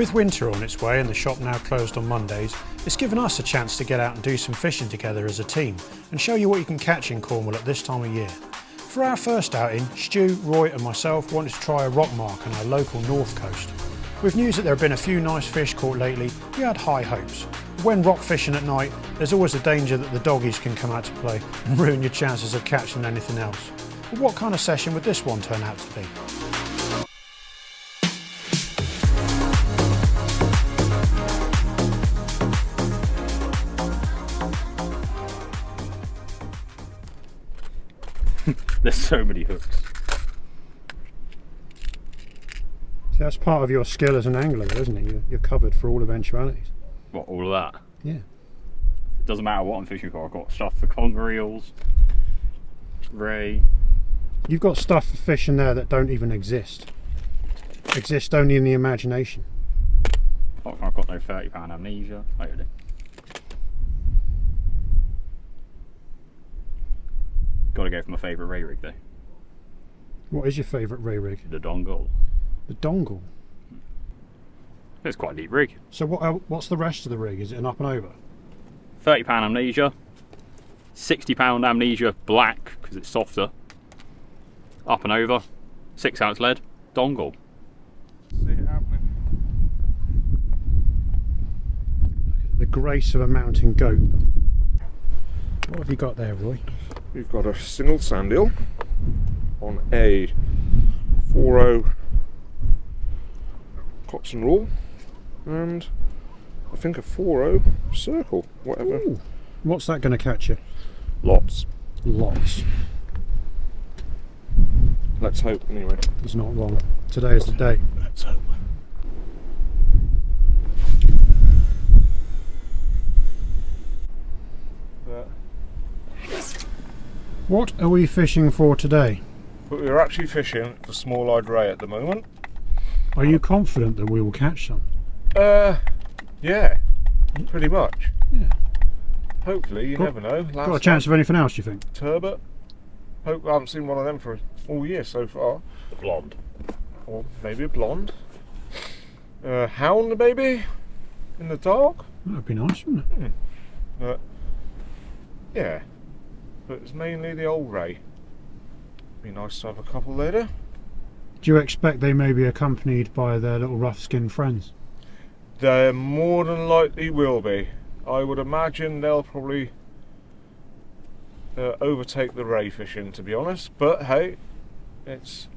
With winter on its way and the shop now closed on Mondays, it's given us a chance to get out and do some fishing together as a team and show you what you can catch in Cornwall at this time of year. For our first outing, Stu, Roy and myself wanted to try a rock mark on our local north coast. With news that there have been a few nice fish caught lately, we had high hopes. When rock fishing at night, there's always a danger that the doggies can come out to play and ruin your chances of catching anything else. But what kind of session would this one turn out to be? There's so many hooks. See, that's part of your skill as an angler, isn't it? You're covered for all eventualities. What, all of that? Yeah. It doesn't matter what I'm fishing for. I've got stuff for conger eels, ray. You've got stuff for fishing there that don't even exist. Exist only in the imagination. Oh, I've got no £30 amnesia. Oh, yeah, I do. Got to go for my favourite ray rig though. What is your favourite ray rig? The dongle. The dongle? It's quite a neat rig. So what's the rest of the rig? Is it an up and over? £30 amnesia, £60 amnesia black because it's softer, up and over, 6 ounce lead, dongle. See it happening. The grace of a mountain goat. What have you got there, Roy? We've got a single sand eel on a 4.0 Coxon rule and I think a 4.0 circle, whatever. Ooh. What's that going to catch you? Lots. Lots. Let's hope anyway. He's not wrong. Today is the day. Let's hope. What are we fishing for today? But we're actually fishing for small-eyed ray at the moment. Are you confident that we will catch some? Yeah, pretty much. Yeah. Hopefully, you never know. Got a chance of anything else, you think? Turbot. Hope I haven't seen one of them for all year so far. Blonde. Or maybe a blonde. Hound maybe? In the dark? That'd be nice, wouldn't it? But, yeah. But it's mainly the old ray. Be nice to have a couple later. Do you expect they may be accompanied by their little rough-skinned friends? They more than likely will be. I would imagine they'll probably overtake the ray fishing, to be honest. But hey, it's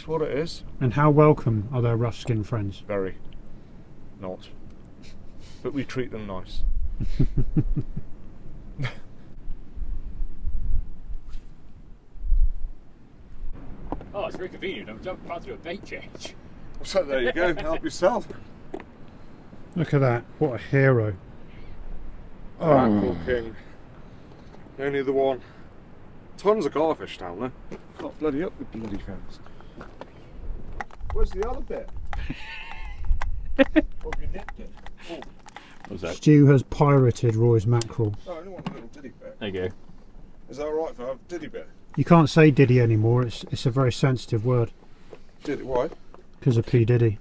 what it is. And how welcome are their rough-skinned friends? Very. Not. But we treat them nice. Oh, it's very convenient. I'm jumping past through a bait change. So there you go. Help yourself. Look at that. What a hero. Mackerel king. Only the one. Tons of garfish down there. Got bloody up with bloody things. Where's the other bit? Oh, you nipped it. Oh. What's that? Stu has pirated Roy's mackerel. Oh, I only want a little diddy bit. There you go. Is that alright if I have diddy bit? You can't say diddy anymore. It's a very sensitive word. Diddy, why? Because of P. Diddy.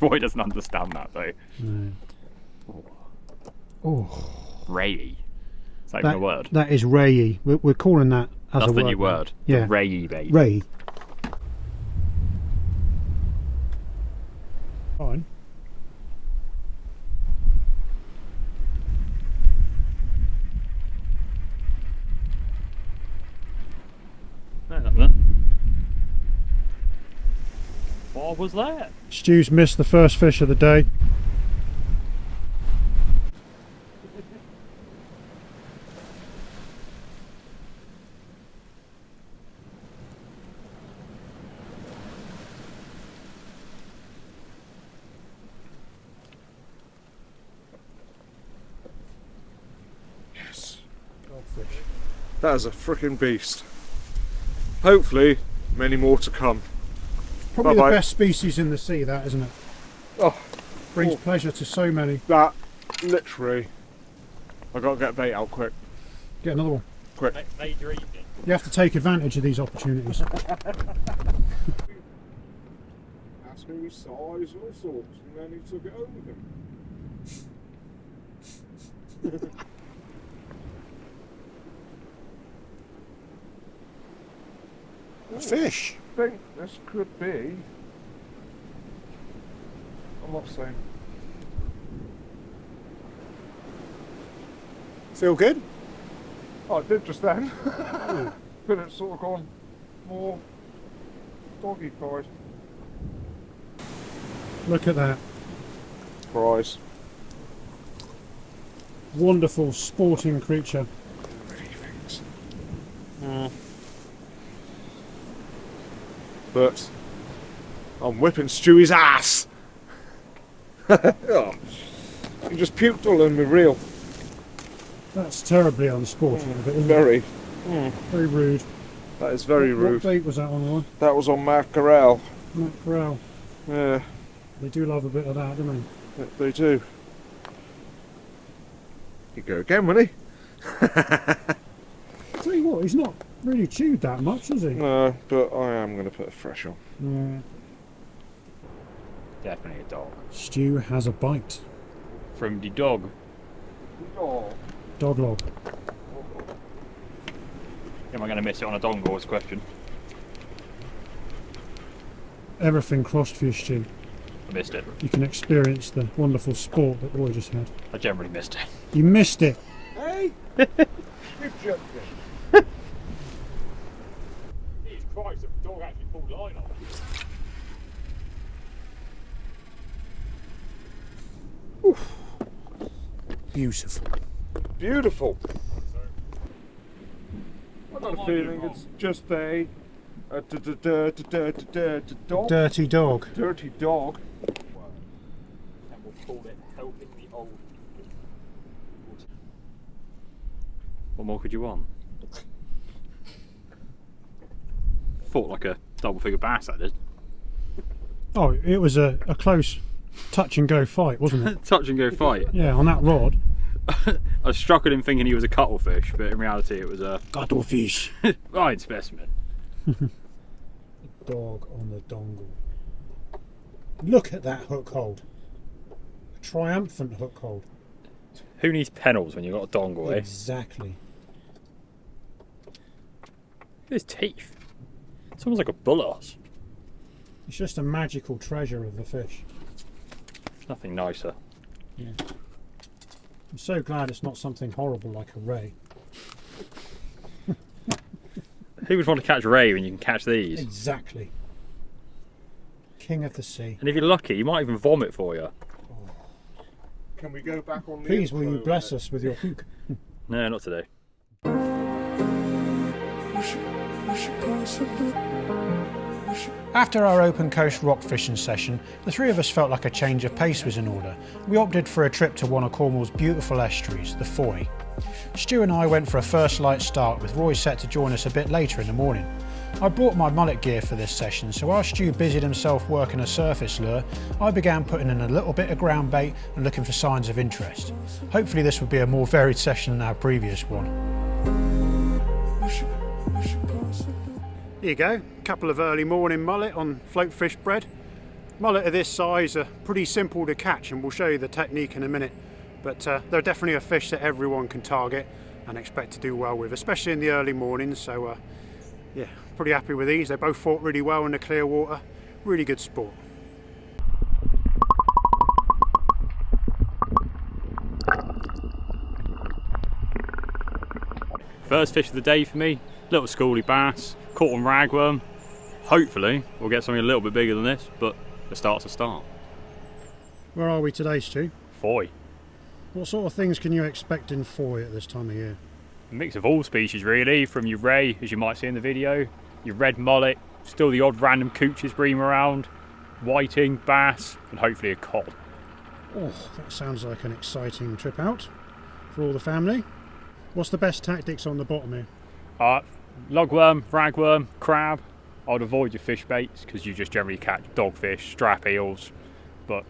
Roy doesn't understand that though. No. Oh. Ray. Is that even a word? That is Ray. We're calling that as That's a word. the new word. Yeah. Ray bait. Ray. Fine. What was that? Stu's missed the first fish of the day. Yes. Dogfish. That is a frickin' beast. Hopefully, many more to come. Probably Bye-bye. the best species in the sea, that, isn't it? Oh, Brings pleasure to so many. that literally. I gotta get bait out quick. Get another one. Quick. Major evening. You have to take advantage of these opportunities. asked me his size, all sorts, and then he took it home with him. A fish. I think this could be. I'm not saying. Feel good? Oh, I did just then. But it's sort of gone more doggy-fied. Look at that. Prize. Wonderful sporting creature. Many things. But I'm whipping Stewie's ass. Oh, he just puked all in my reel. That's terribly unsporting of it, isn't Very. it? Very rude. That is very What rude. bait was that on, Roy? That was on mackerel. Mackerel. Yeah, They do love a bit of that, don't they do. You go again, won't he? Tell you what, he's not really chewed that much, has he? No, but I am going to put a fresh on. Yeah. Definitely a dog. Stu has a bite. From the dog. Oh. Dog log. Am I going to miss it on a dongle? Is the question. Everything crossed for you, Stu. I missed it. You can experience the wonderful sport that Roy just had. I generally missed it. You missed it. Hey! Good job, Jesus Christ, the dog actually pulled line off. Beautiful. Beautiful. I've got a feeling it's just a dog. Dirty dog. Dirty dog. And we'll call it helping the old. What more could you want? Fought like a double figure bass, that did. Oh, it was a close touch and go fight, wasn't it? Touch and go fight. Yeah, on that rod. I struck at him thinking he was a cuttlefish, but in reality it was a Cuttlefish. fine specimen. Dog on the dongle. Look at that hook hold. A triumphant hook hold. Who needs pennels when you've got a dongle, eh? Exactly. Look at his teeth. It's almost like a bullet. It's just a magical treasure of the fish. There's nothing nicer. Yeah. I'm so glad it's not something horrible like a ray. Who would want to catch ray when you can catch these? Exactly. King of the sea. And if you're lucky, he might even vomit for you. Can we go back on the Please will you intro bless then? us with your hook. No, not today. After our open coast rock fishing session, the three of us felt like a change of pace was in order. We opted for a trip to one of Cornwall's beautiful estuaries, the Fowey. Stu and I went for a first light start, with Roy set to join us a bit later in the morning. I brought my mullet gear for this session, so while Stu busied himself working a surface lure, I began putting in a little bit of ground bait and looking for signs of interest. Hopefully this would be a more varied session than our previous one. Here you go, a couple of early morning mullet on float fish bread. Mullet of this size are pretty simple to catch, and we'll show you the technique in a minute, but they're definitely a fish that everyone can target and expect to do well with, especially in the early mornings. So yeah, pretty happy with these. They both fought really well in the clear water, really good sport. First fish of the day for me, little schoolie bass, caught on ragworm. Hopefully we'll get something a little bit bigger than this, but the start's a start. Where are we today, Stu? Fowey. What sort of things can you expect in Fowey at this time of year? A mix of all species really, from your ray, as you might see in the video, your red mullet, still the odd random cooches bream around, whiting, bass, and hopefully a cod. Oh, that sounds like an exciting trip out for all the family. What's the best tactics on the bottom here? Lugworm, ragworm, crab. I'd avoid your fish baits because you just generally catch dogfish, strap eels, but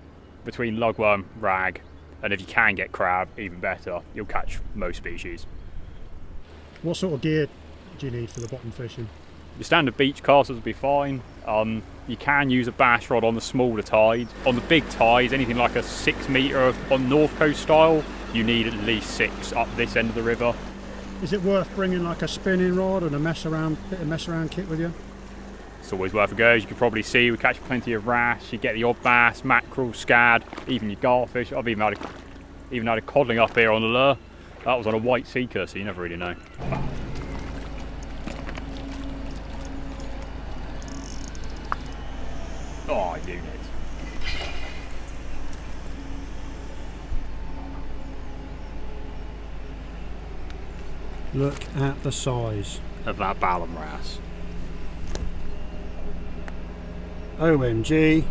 between lugworm, rag, and if you can get crab, even better, you'll catch most species. What sort of gear do you need for the bottom fishing? Your standard beach casters will be fine. You can use a bass rod on the smaller tides. On the big tides, anything like a 6 metre on North Coast style, you need at least 6 up this end of the river. Is it worth bringing like a spinning rod and a bit of mess around kit with you? It's always worth a go. As you can probably see, we catch plenty of wrasse. You get the odd bass, mackerel, scad, even your garfish. I've even had a codling up here on the lure. That was on a white seeker, so you never really know. Oh, unit. Look at the size Of that ballon wrasse. OMG.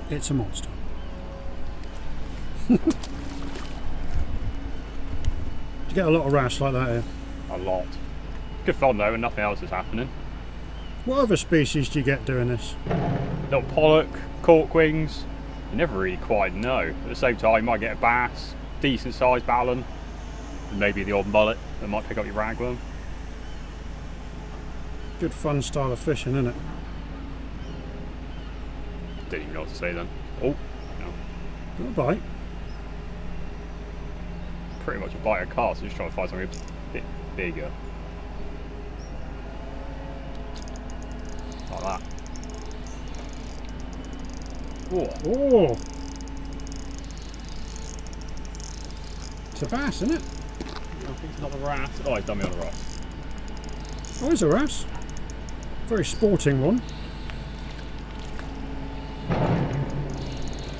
It's a monster. Do you get a lot of wrasse like that here? A lot. Good fun though, and nothing else is happening. What other species do you get doing this? Little pollock, cork wings. You never really quite know. At the same time, you might get a bass, decent sized ballon, and maybe the odd mullet that might pick up your ragworm. Good fun style of fishing, isn't it? Didn't even know what to say then. Oh, no. Got a bite. Pretty much a bite of cast, just trying to find something a bit bigger. Like that. Oh, Oh! It's a bass, isn't it? I think it's not the wrasse. Oh, he's done me on the rock. Oh, it's a wrasse. Very sporting one.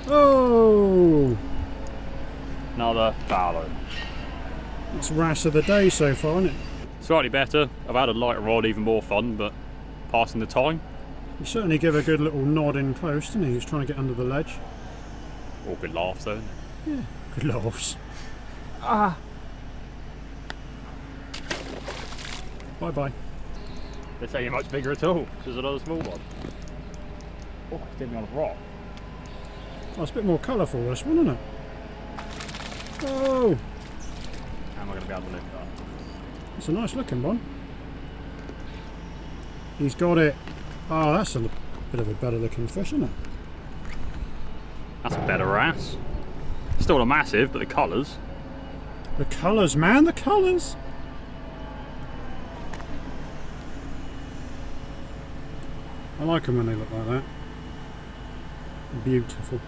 Oh! Another ballon. It's wrasse of the day so far, isn't it? Slightly better. I've had a lighter rod, even more fun, but passing the time. You certainly give a good little nod in close, didn't he? He was trying to get under the ledge. All good laughs though. Yeah, good laughs. Ah! Bye bye. This ain't much bigger at all. There's another small one. Oh, it's did me on a rock. Oh, it's a bit more colourful, this one, isn't it? Oh! How am I going to be able to lift that? It's a nice looking one. He's got it. Oh, that's a bit of a better looking fish, isn't it? That's a better wrasse. Still not massive, but the colours. The colours, man, the colours! I like them when they look like that. Beautiful.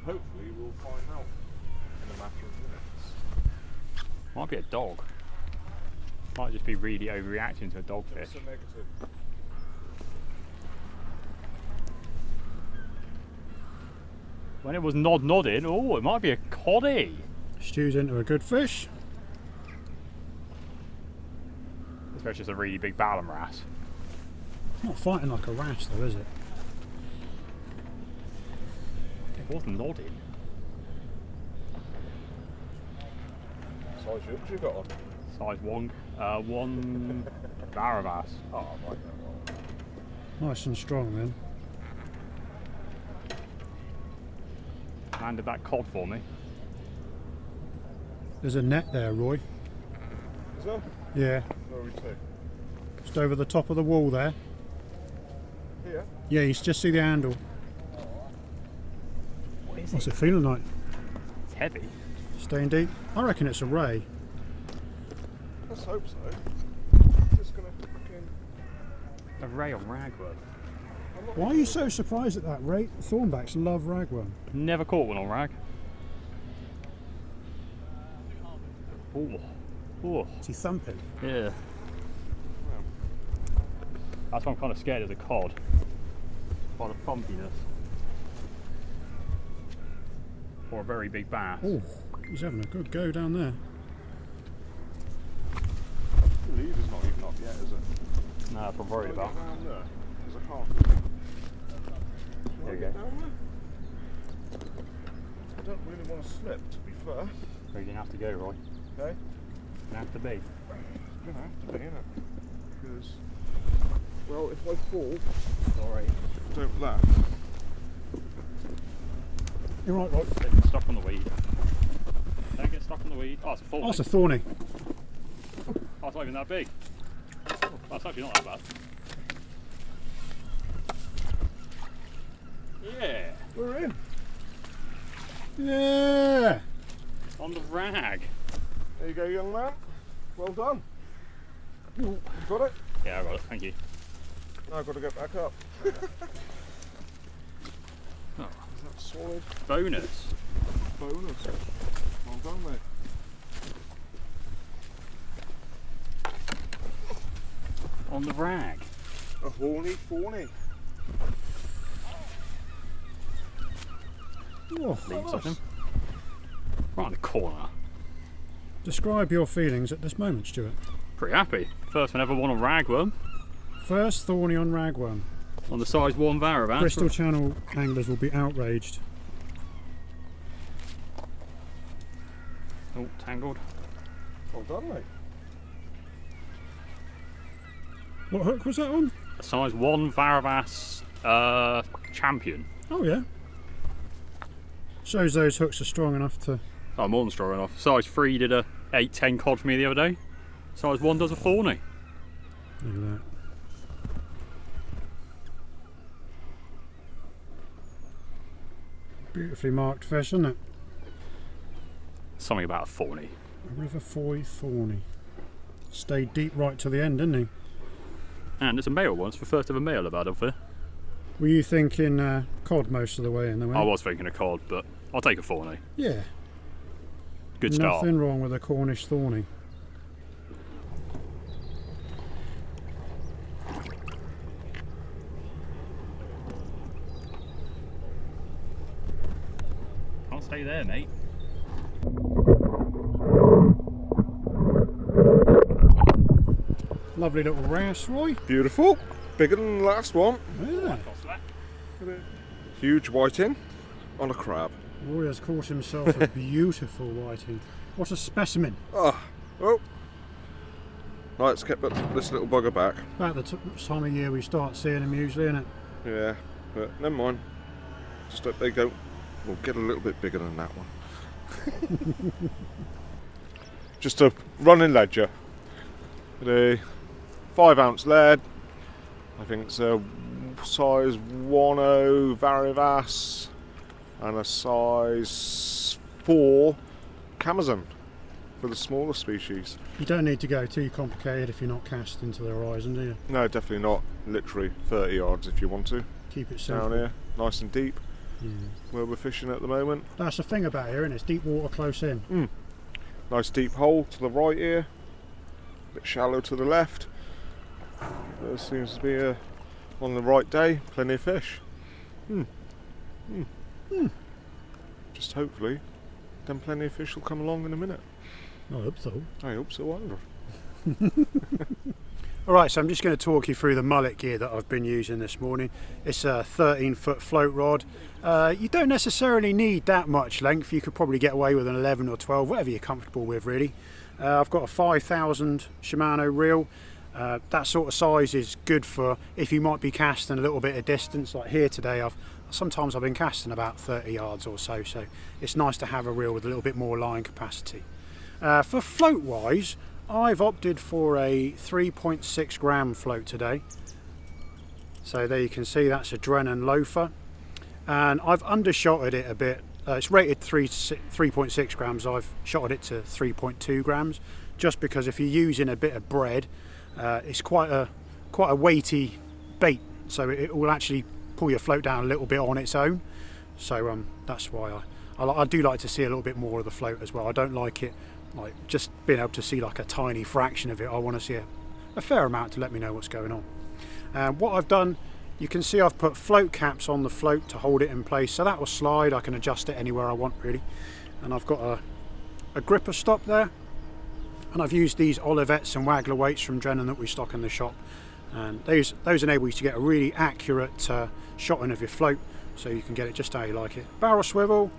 Hopefully we'll find out in a matter of minutes. Might be a dog. Might just be really overreacting to a dogfish. It's a negative. When it was nodding, oh, it might be a coddy. Stew's into a good fish. Especially just a really big ballon wrasse. It's not fighting like a wrasse though, is it? It was nodding. Size hooks you got on? Size one Barravass. Oh, I might know. Nice and strong then. Landed that cod for me. There's a net there, Roy. Is there? Yeah, Where are we to? just over the top of the wall there. Here? Yeah, you just see the handle. What is What's it? it feeling like? It's heavy. Staying deep? I reckon it's a ray. Let's hope so. Just gonna fucking. A ray on ragworm. Why are you so surprised at that, Ray? Thornbacks love ragworm. Never caught one on rag. Oh, oh, Is he thumping? yeah. That's why I'm kind of scared of the cod. By the thumpiness. Or a very big bass. Oh, he's having a good go down there. The leader's not even up yet, is it? No, that's what I'm worried about. Down there. There's a half. There you go. Down there? I don't really want to slip, to be fair. You're going to have to go, Roy. Okay? Going to have to be. It's gonna have to be, innit? Because, well, if I fall, Sorry. don't laugh. You're right, Roy. Don't get stuck on the weed. Don't get stuck on the weed. Oh, it's a fawn. Oh, it's a thorny. Oh, Oh, it's not even that big. That's actually not that bad. Yeah. We're in. Yeah! On the rag. There you go, young man. Well done. You got it? Yeah, I got it. Thank you. Now I've got to get back up. Oh. Is that solid? Bonus. Bonus. Well done, mate. On the rag. A horny fawny. Oh, Leaves of him. Right in the corner. describe your feelings at this moment, Stuart. Pretty happy. First one ever won on ragworm. First thorny on ragworm. On the size 1 Varavan. Bristol Channel anglers will be outraged. Oh, tangled. Well done, mate. What hook was that on? A size 1 Varavas champion. Oh yeah. Shows those hooks are strong enough to... Oh, more than strong enough. Size 3 did a 8-10 cod for me the other day. Size 1 does a thorny. Look at that. Beautifully marked fish, isn't it? Something about a thorny. A River Fowey thorny. Stayed deep right to the end, didn't he? And it's a male one. It's the first ever male I've had up there. Were you thinking cod most of the way in the way? I was thinking a cod, but I'll take a thorny. Yeah. Good start. Nothing wrong with a Cornish thorny. I'll stay there, mate. Lovely little wrasse, Roy. Beautiful. Bigger than the last one. Yeah. Huge whiting on a crab. Roy has caught himself a beautiful whiting. What a specimen. Oh. Right, let's get this little bugger back. About the time of year we start seeing them usually, isn't it? Yeah, but never mind. Just hope they go. We'll get a little bit bigger than that one. Just a running ledger. The 5 ounce lead. I think it's a size 1.0 Varavas and a size 4 Camazon for the smaller species. You don't need to go too complicated if you're not cast into the horizon, do you? No, definitely not. Literally 30 yards if you want to. Keep it simple. Down here, nice and deep. Yeah. Where we're fishing at the moment. That's the thing about here, isn't it? It's deep water close in. Nice deep hole to the right here. A bit shallow to the left. There seems to be on the right day, plenty of fish. Just hopefully, then plenty of fish will come along in a minute. I hope so. I hope so either. Alright, so I'm just going to talk you through the mullet gear that I've been using this morning. It's a 13-foot float rod. You don't necessarily need that much length. You could probably get away with an 11 or 12, whatever you're comfortable with really. I've got a 5000 Shimano reel. That sort of size is good for if you might be casting a little bit of distance. Like here today, sometimes I've been casting about 30 yards or so it's nice to have a reel with a little bit more line capacity. For float wise, I've opted for a 3.6 gram float today. So there you can see that's a Drennan loafer, and I've undershotted it a bit. It's rated 3.6 grams. I've shotted it to 3.2 grams just because if you're using a bit of bread, it's quite a weighty bait, so it will actually pull your float down a little bit on its own. So that's why I do like to see a little bit more of the float as well. I don't like it like just being able to see like a tiny fraction of it. I want to see a fair amount to let me know what's going on. What I've done, you can see I've put float caps on the float to hold it in place, so that will slide. I can adjust it anywhere I want really. And I've got a gripper stop there, and I've used these Olivettes and Waggler weights from Drennan that we stock in the shop, and those enable you to get a really accurate shotting of your float, so you can get it just how you like it. Barrel swivel,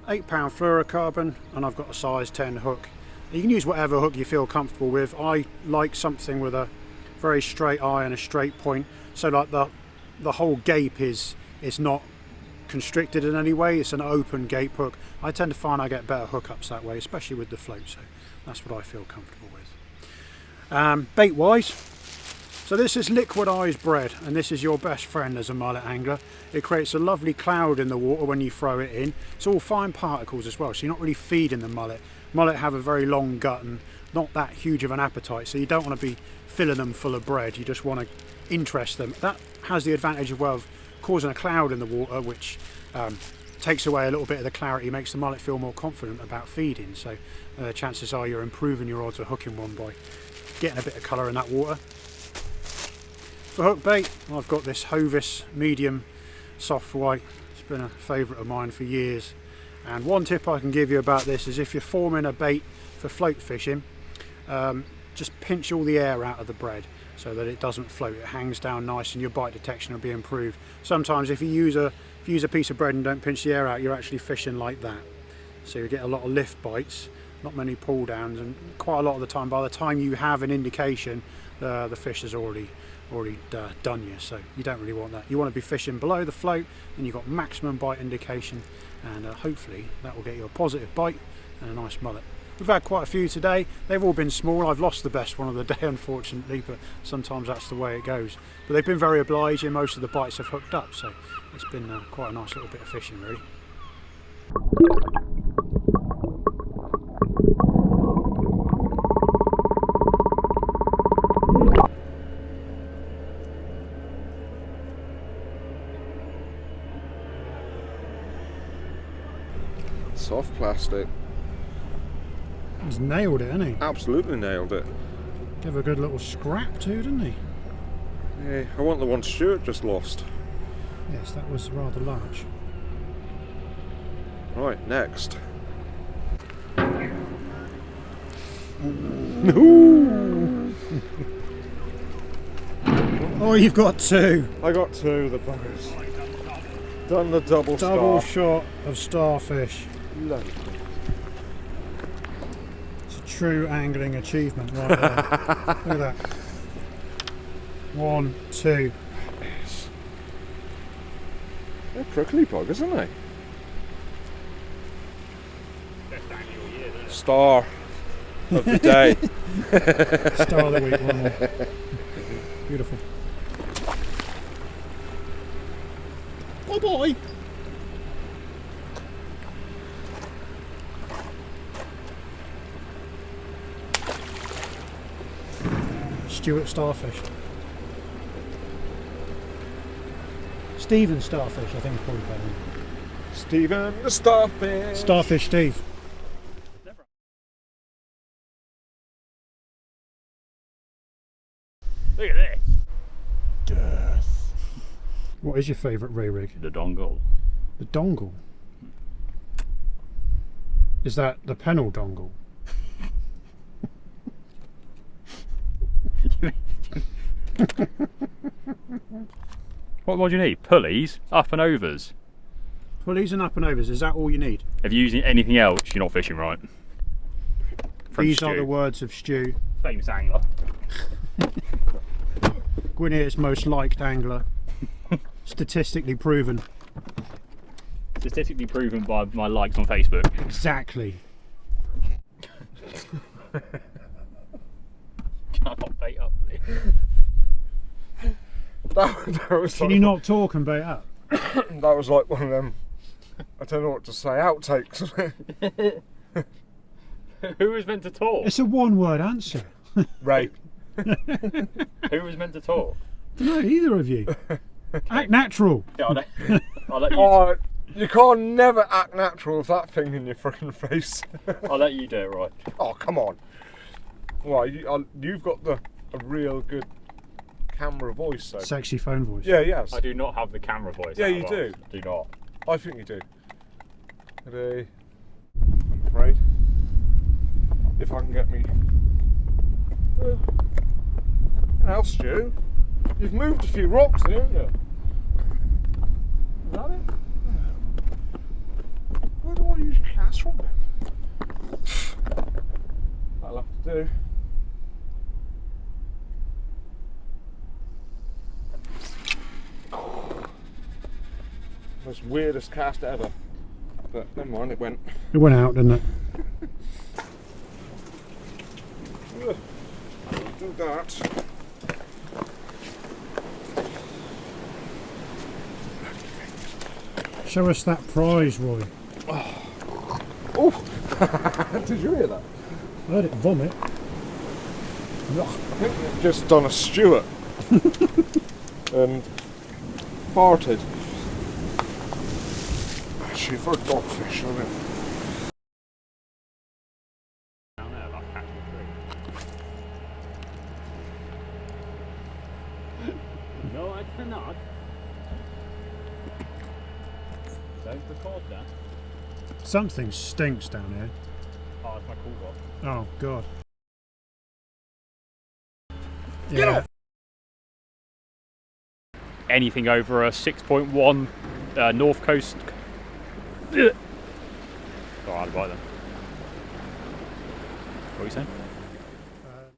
8-pound fluorocarbon, and I've got a size 10 hook. You can use whatever hook you feel comfortable with. I like something with a very straight eye and a straight point, so like the whole gape is not constricted in any way. It's an open gape hook. I tend to find I get better hookups that way, especially with the float, so that's what I feel comfortable with. Bait wise, so this is liquidised bread, and this is your best friend as a mullet angler. It creates a lovely cloud in the water when you throw it in. It's all fine particles as well, so you're not really feeding the mullet. Mullet have a very long gut and not that huge of an appetite, so you don't want to be filling them full of bread. You just want to interest them. That has the advantage of, well, of causing a cloud in the water, which takes away a little bit of the clarity, makes the mullet feel more confident about feeding. So chances are you're improving your odds of hooking one by getting a bit of colour in that water. For hook bait, I've got this Hovis medium soft white. It's been a favourite of mine for years. And one tip I can give you about this is if you're forming a bait for float fishing, just pinch all the air out of the bread so that it doesn't float. It hangs down nice and your bite detection will be improved. Sometimes if you use a piece of bread and don't pinch the air out, you're actually fishing like that. So you get a lot of lift bites, not many pull downs, and quite a lot of the time, by the time you have an indication, the fish has already done you. So you don't really want that. You want to be fishing below the float, and you've got maximum bite indication, and hopefully that will get you a positive bite and a nice mullet. We've had quite a few today. They've all been small. I've lost the best one of the day, unfortunately, but sometimes that's the way it goes. But they've been very obliging. Most of the bites have hooked up, so it's been quite a nice little bit of fishing, really. Soft plastic. He's nailed it, hasn't he? Absolutely nailed it. Gave a good little scrap too, didn't he? Yeah, I want the one Stuart just lost. Yes, that was rather large. Right, next. Oh, you've got two. I got two of the buggers. Done the double Shot of starfish. Lovely. It's a true angling achievement right there. Look at that. 1, 2. They're prickly buggers, aren't they? Star of the day. Star of the week, one more. Beautiful. Oh boy! Stuart starfish. Stephen starfish, I think it's probably better. Stephen the starfish. Starfish Steve. Look at this. Death. What is your favourite ray rig? The dongle. The dongle. Is that the Pennell dongle? What do you need? Pulleys, up and overs. Pulleys and up and overs, is that all you need? If you're using anything else, you're not fishing right. These are the words of Stu, famous angler. Gwinear's most liked angler. Statistically proven. Statistically proven by my likes on Facebook. Exactly. Can I not bait up? That was Can like, you not talk and bait up? that was like one of them, I don't know what to say, outtakes. Who was meant to talk? It's a one-word answer. Rape. Who was meant to talk? No, either of you. Act natural. Yeah, I'll let you. Oh, you can't never act natural with that thing in your freaking face. I'll let you do it, right? Oh, come on. Well, you've got a real good camera voice, so. Sexy phone voice. Yeah, yes. I do not have the camera voice. Yeah, out you of do. us. Do not. I think you do. Today, I'm afraid. If I can get me. Now, Stu, you've moved a few rocks there, haven't you? Is that it? Where do I usually cast from then? That'll have to do. Most weirdest cast ever. But never mind, it went. It went out, didn't it? do that. Show us that prize, Roy. Oh! Did you hear that? I heard it vomit. I think they've just done a Stuart and farted. Actually, for a dogfish, I mean. Down there, like catching a tree. No, I cannot. Don't record that. Something stinks down here. Oh, it's my cool rock. Oh, God. Get off! Anything over a 6.1 north coast. Ugh. Oh, I'd bite them. What are you saying?